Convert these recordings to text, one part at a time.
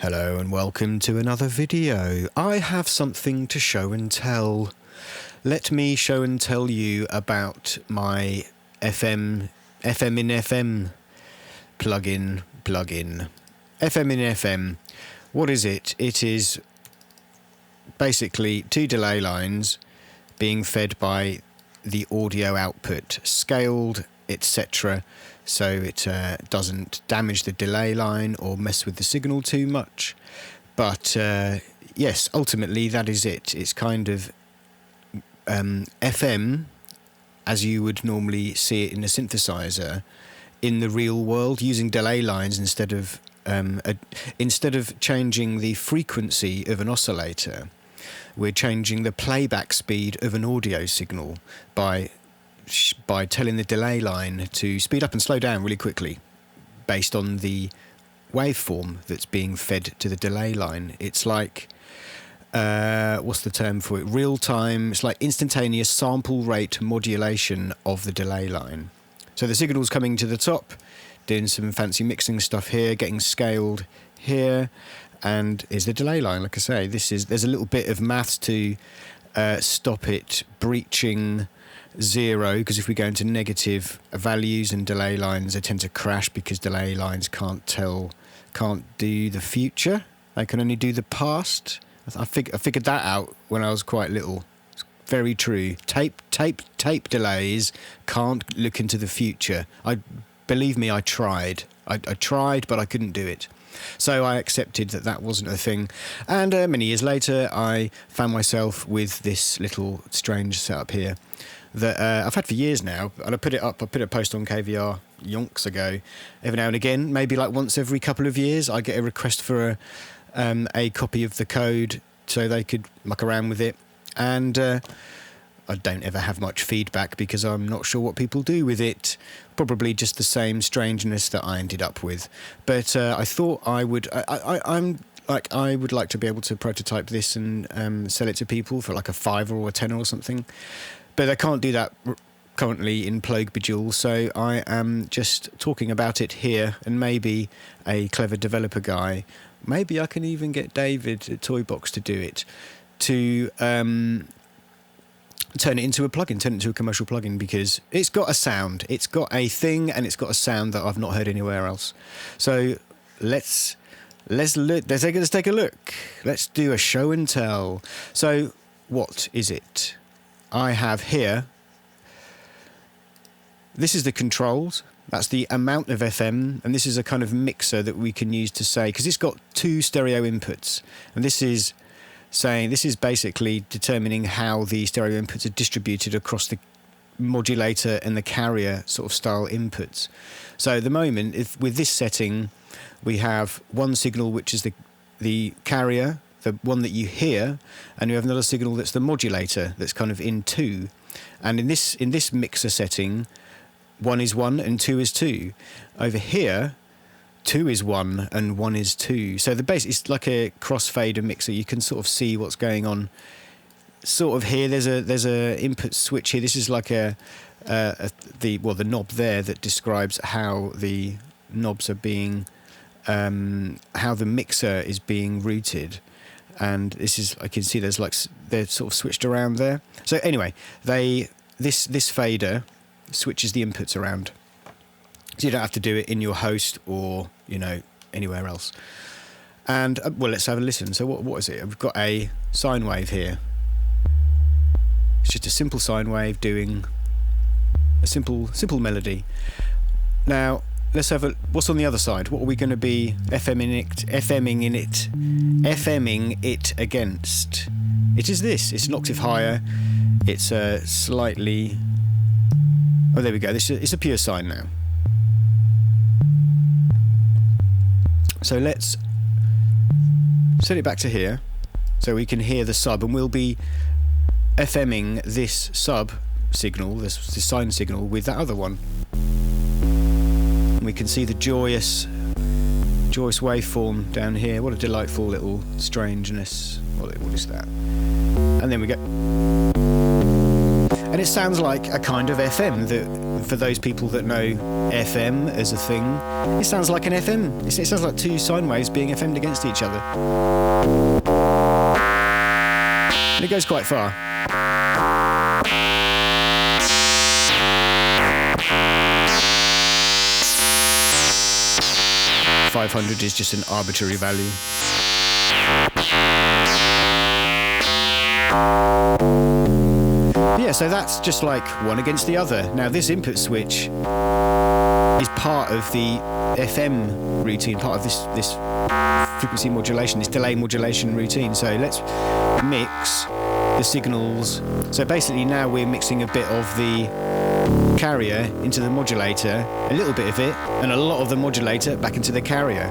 Hello and welcome to another video. I have something to show and tell. Let me show and tell you about my FM in FM plugin. FM in FM. What is it? It is basically two delay lines being fed by the audio output, scaled, etc. So it doesn't damage the delay line or mess with the signal too much. But yes, ultimately that is it. It's kind of FM as you would normally see it in a synthesizer in the real world, using delay lines instead of changing the frequency of an oscillator. We're changing the playback speed of an audio signal by telling the delay line to speed up and slow down really quickly based on the waveform that's being fed to the delay line. It's like, what's the term for it? Real time, it's like instantaneous sample rate modulation of the delay line. So the signal's coming to the top, doing some fancy mixing stuff here, getting scaled here, and is the delay line. Like I say, there's a little bit of maths to stop it breaching zero, because if we go into negative values and delay lines, they tend to crash because delay lines can't do the future. They can only do the past. I figured that out when I was quite little. It's very true. Tape delays can't look into the future. Believe me, I tried. I tried, but I couldn't do it. So I accepted that wasn't a thing. And many years later, I found myself with this little strange setup here that I've had for years now. And I put a post on KVR yonks ago. Every now and again, maybe like once every couple of years, I get a request for a copy of the code so they could muck around with it. And I don't ever have much feedback because I'm not sure what people do with it. Probably just the same strangeness that I ended up with. But I thought I would like to be able to prototype this and sell it to people for like a $5 or a $10 or something. But I can't do that currently in Plogue Bejewel, so I am just talking about it here, and maybe a clever developer guy, maybe I can even get David at Toybox to do it, to turn it into a plugin, turn it into a commercial plugin, because it's got a sound, it's got a thing, and it's got a sound that I've not heard anywhere else. So let's take a look. Let's do a show and tell. So what is it? I have here, this is the controls, that's the amount of FM, and this is a kind of mixer that we can use to say, because it's got two stereo inputs, and this is basically determining how the stereo inputs are distributed across the modulator and the carrier sort of style inputs. So at the moment, with this setting, we have one signal which is the carrier, the one that you hear, and you have another signal that's the modulator that's kind of in two. And in this mixer setting, 1 is 1 and 2 is 2. Over here, 2 is 1 and 1 is 2. So the base is like a crossfader mixer. You can sort of see what's going on. Sort of here, there's a input switch here. This is like the knob there that describes how the knobs are being, how the mixer is being routed. And this is, I can see they're sort of switched around there. So anyway, this fader switches the inputs around, so you don't have to do it in your host or anywhere else. And well, let's have a listen. So what is it? We've got a sine wave here. It's just a simple sine wave doing a simple melody. Now let's have what's on the other side. What are we going to be FMing it against? It is this. It's an octave higher. It's slightly. Oh, there we go. It's a pure sine now. So let's set it back to here, so we can hear the sub, and we'll be FMing this sub signal, this sine signal, with that other one. And we can see the joyous waveform down here. What a delightful little strangeness. What is that? And then we go. And it sounds like a kind of FM that, for those people that know FM as a thing, it sounds like an FM. It sounds like two sine waves being FM'd against each other. And it goes quite far. .500 is just an arbitrary value. Yeah, so that's just like one against the other. Now this input switch is part of the FM routine, part of this frequency modulation, this delay modulation routine. So let's mix the signals. So basically now we're mixing a bit of the carrier into the modulator, a little bit of it, and a lot of the modulator back into the carrier.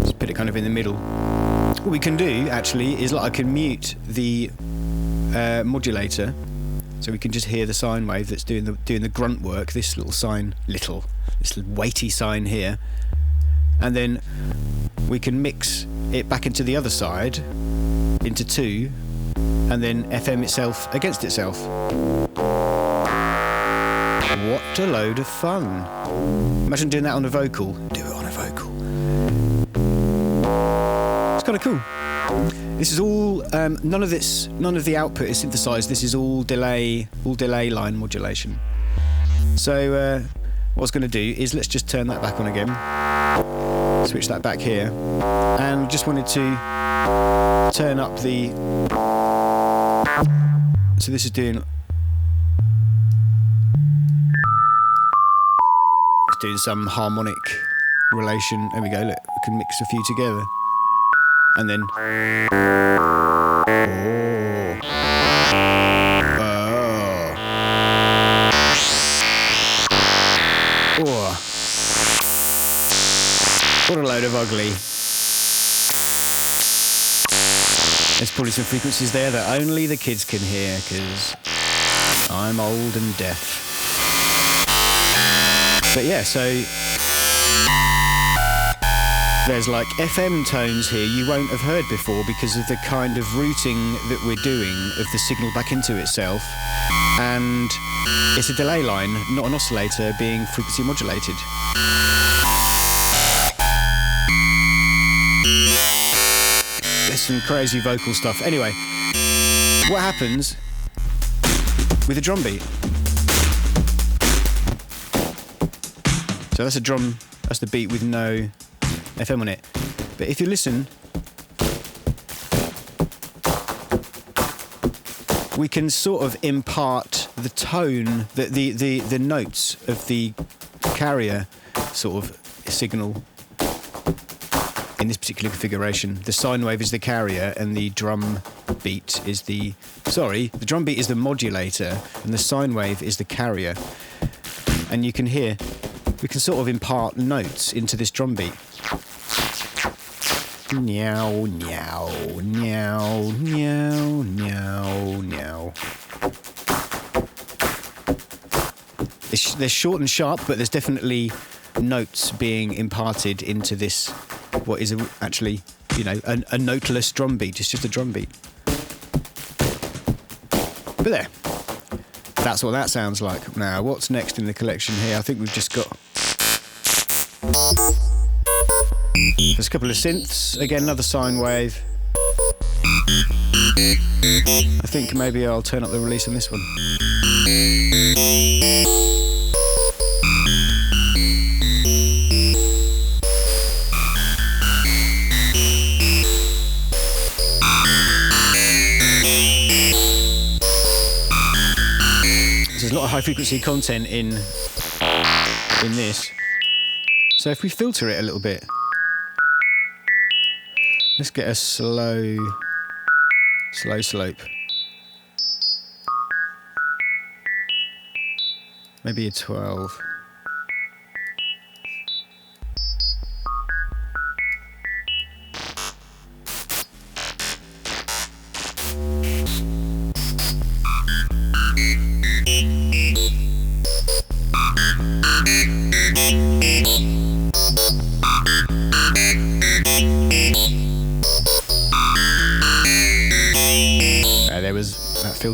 Just put it kind of in the middle. What we can do actually is, like, I can mute the modulator, so we can just hear the sine wave that's doing the grunt work. This little weighty sine here, and then we can mix it back into the other side, into two, and then FM itself against itself. What a load of fun. Imagine doing that on a vocal. Do it on a vocal. It's kind of cool. This is all, none of the output is synthesized. This is all delay line modulation. So what I was going to do is, let's just turn that back on again. Switch that back here, and just wanted to turn up the, so this is doing, it's doing some harmonic relation. There we go, look, we can mix a few together, and then what a load of ugly. There's probably some frequencies there that only the kids can hear, because I'm old and deaf. But yeah, so there's like FM tones here you won't have heard before, because of the kind of routing that we're doing of the signal back into itself. And it's a delay line, not an oscillator being frequency modulated. There's some crazy vocal stuff. Anyway, what happens with a drum beat? So that's a drum, that's the beat with no FM on it. But if you listen, we can sort of impart the tone, the notes of the carrier sort of signal in this particular configuration. The sine wave is the carrier, and the drum beat is the drum beat is the modulator, and the sine wave is the carrier. And you can hear, we can sort of impart notes into this drum beat. Meow, meow, meow, meow, meow, meow. They're short and sharp, but there's definitely notes being imparted into this, what is actually, a noteless drum beat. It's just a drum beat. But there, that's what that sounds like. Now, what's next in the collection here? I think we've just got, there's a couple of synths, again another sine wave. I think maybe I'll turn up the release on this one. There's a lot of high frequency content in this. So if we filter it a little bit, let's get a slow slope. Maybe a 12.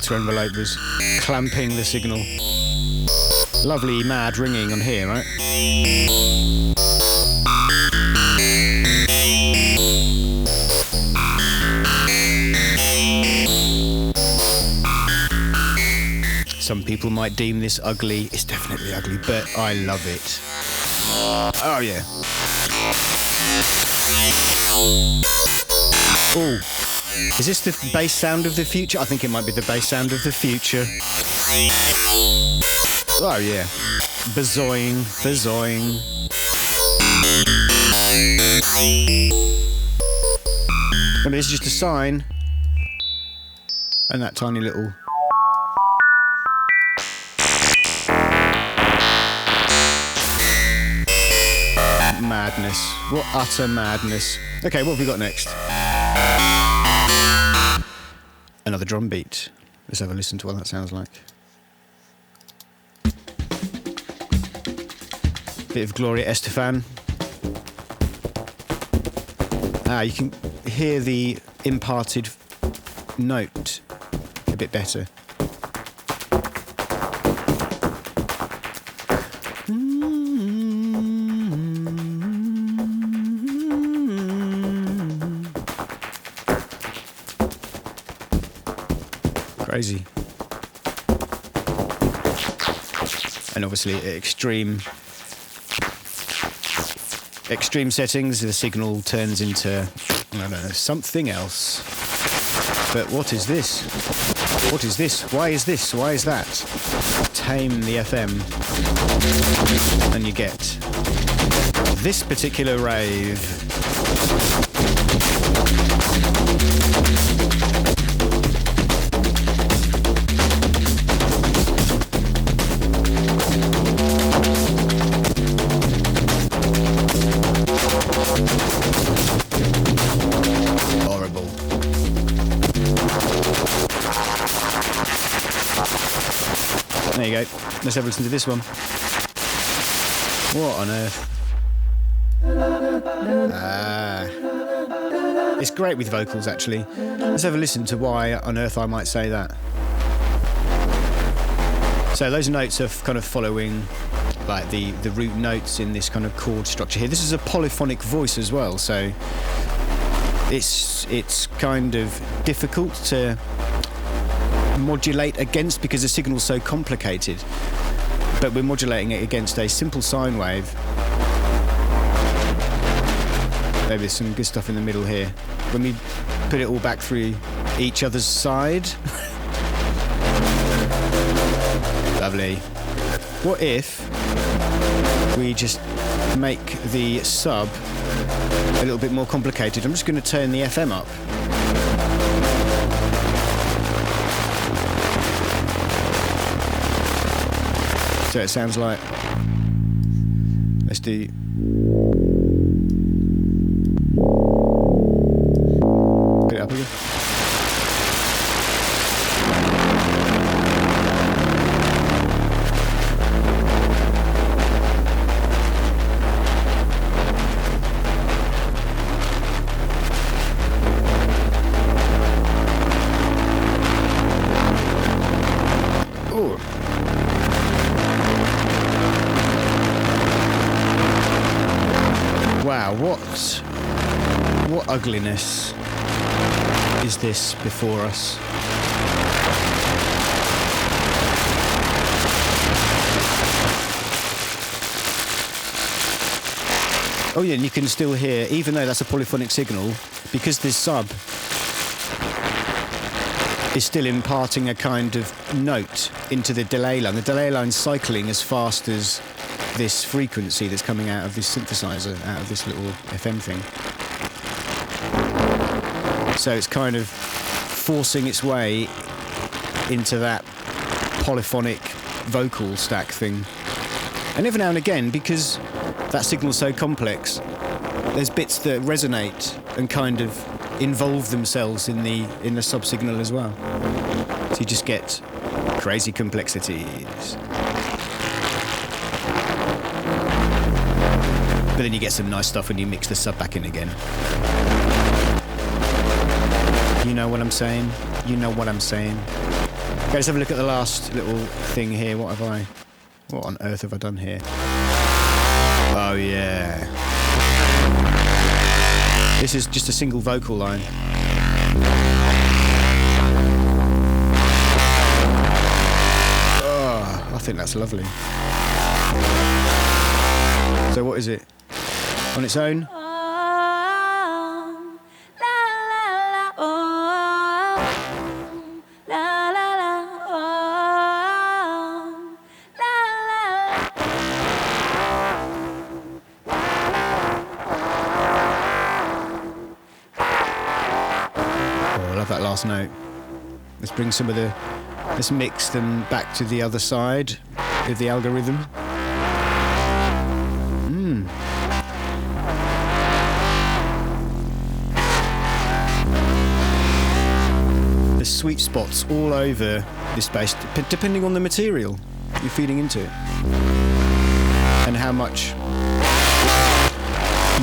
filter envelope was clamping the signal. Lovely mad ringing on here, right? Some people might deem this ugly. It's definitely ugly, but I love it. Oh yeah. Oh, is this the bass sound of the future? I think it might be the bass sound of the future. Oh yeah. Bazoing, bazoing. I mean, it's just a sine. And that tiny little... madness. What utter madness. Okay, what have we got next? Another drum beat. Let's have a listen to what that sounds like. Bit of Gloria Estefan. You can hear the imparted note a bit better. Crazy. And obviously at extreme settings, the signal turns into, I don't know, something else. But what is this? What is this? Why is this? Why is that? Tame the FM and you get this particular rave. Horrible. There you go. Let's have a listen to this one. What on earth? It's great with vocals, actually. Let's have a listen to why on earth I might say that. So those notes are kind of following like the root notes in this kind of chord structure here. This is a polyphonic voice as well, so it's kind of difficult to modulate against because the signal's so complicated. But we're modulating it against a simple sine wave. Maybe there's some good stuff in the middle here. When we put it all back through each other's side. Lovely. What if we just make the sub a little bit more complicated? I'm just going to turn the FM up. So it sounds like, let's do, put it up again. Wow, what ugliness is this before us? Oh yeah, and you can still hear, even though that's a polyphonic signal, because this sub is still imparting a kind of note into the delay line. The delay line's cycling as fast as this frequency that's coming out of this synthesizer, out of this little FM thing. So it's kind of forcing its way into that polyphonic vocal stack thing. And every now and again, because that signal's so complex, there's bits that resonate and kind of involve themselves in the sub-signal as well. So you just get crazy complexities. But then you get some nice stuff when you mix the sub back in again. You know what I'm saying? You know what I'm saying? Okay, let's have a look at the last little thing here. What on earth have I done here? Oh yeah. This is just a single vocal line. Oh, I think that's lovely. So what is it? On its own? That last note. Let's bring some of let's mix them back to the other side of the algorithm. There's sweet spots all over this bass, depending on the material you're feeding into it and how much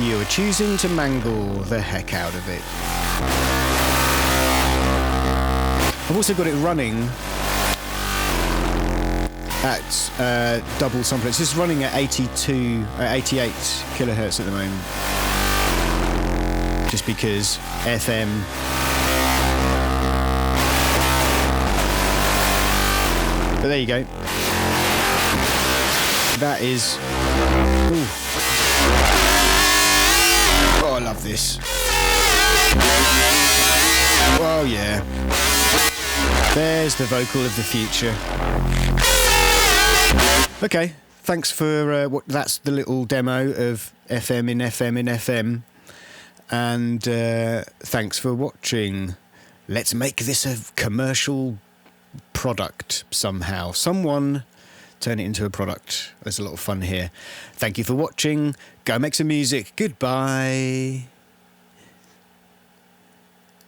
you are choosing to mangle the heck out of it. I've also got it running at double sample. It's just running at 88 kilohertz at the moment. Just because FM. But there you go. That is... Ooh. Oh, I love this. Oh, yeah. There's the vocal of the future. Okay, thanks for that's the little demo of FM in FM in FM. And thanks for watching. Let's make this a commercial product somehow. Someone turn it into a product. There's a lot of fun here. Thank you for watching. Go make some music. Goodbye.